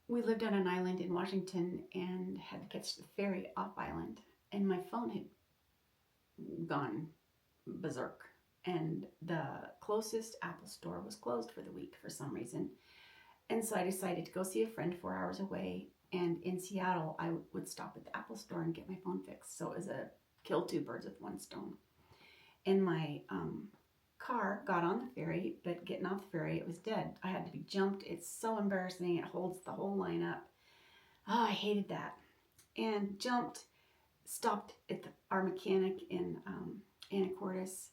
we lived on an island in Washington and had to catch the ferry off island, and my phone had gone berserk. And the closest Apple store was closed for the week for some reason. And so I decided to go see a friend 4 hours away. And in Seattle, I would stop at the Apple store and get my phone fixed. So it was a kill two birds with one stone. And my car got on the ferry, but getting off the ferry, it was dead. I had to be jumped. It's so embarrassing. It holds the whole line up. Oh, I hated that. And jumped, stopped at our mechanic in Anacortes.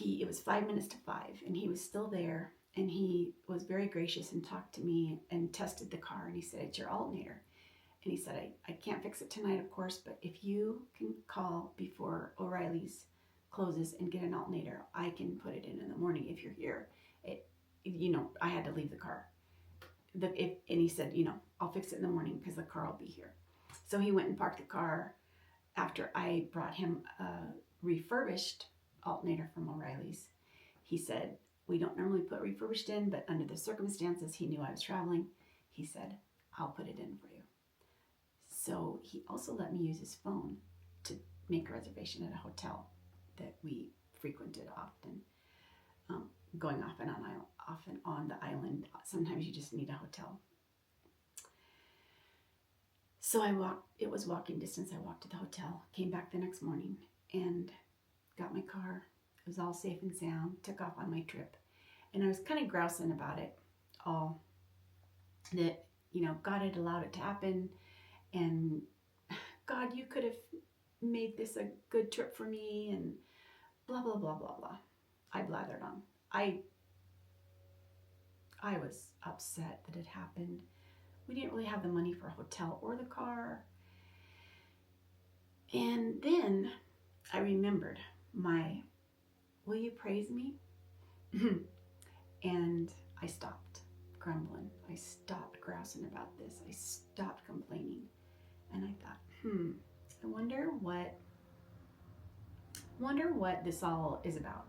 It was 5 minutes to 5, and he was still there. And he was very gracious and talked to me and tested the car. And he said, "It's your alternator." And he said, I can't fix it tonight, of course, but if you can call before O'Reilly's closes and get an alternator, I can put it in the morning if you're here. I had to leave the car. And he said, I'll fix it in the morning because the car will be here. So he went and parked the car after I brought him a refurbished alternator from O'Reilly's. He said, "We don't normally put refurbished in, but under the circumstances, he knew I was traveling. He said, I'll put it in for you." So he also let me use his phone to make a reservation at a hotel that we frequented often, going off and on the island. Sometimes you just need a hotel. So it was walking distance. I walked to the hotel, came back the next morning, and got my car. It was all safe and sound, took off on my trip. And I was kind of grousing about it all, that, God had allowed it to happen, and God, you could have made this a good trip for me, and blah, blah, blah, blah, blah. I blathered on. I was upset that it happened. We didn't really have the money for a hotel or the car. And then I remembered my, "Will you praise me?" And I stopped grumbling. I stopped grousing about this. I stopped complaining. And I thought, I wonder what this all is about.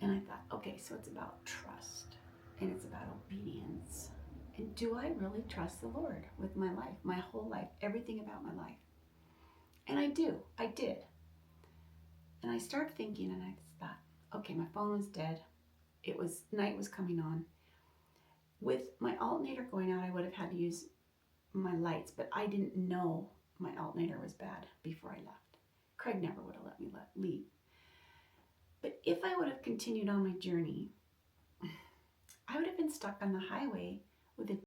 And I thought, okay, so it's about trust, and it's about obedience. And do I really trust the Lord with my life, my whole life, everything about my life? And I did. And I started thinking, and I thought, okay, my phone was dead. Night was coming on. With my alternator going out, I would have had to use my lights, but I didn't know my alternator was bad before I left. Craig never would have let me leave. But if I would have continued on my journey, I would have been stuck on the highway with a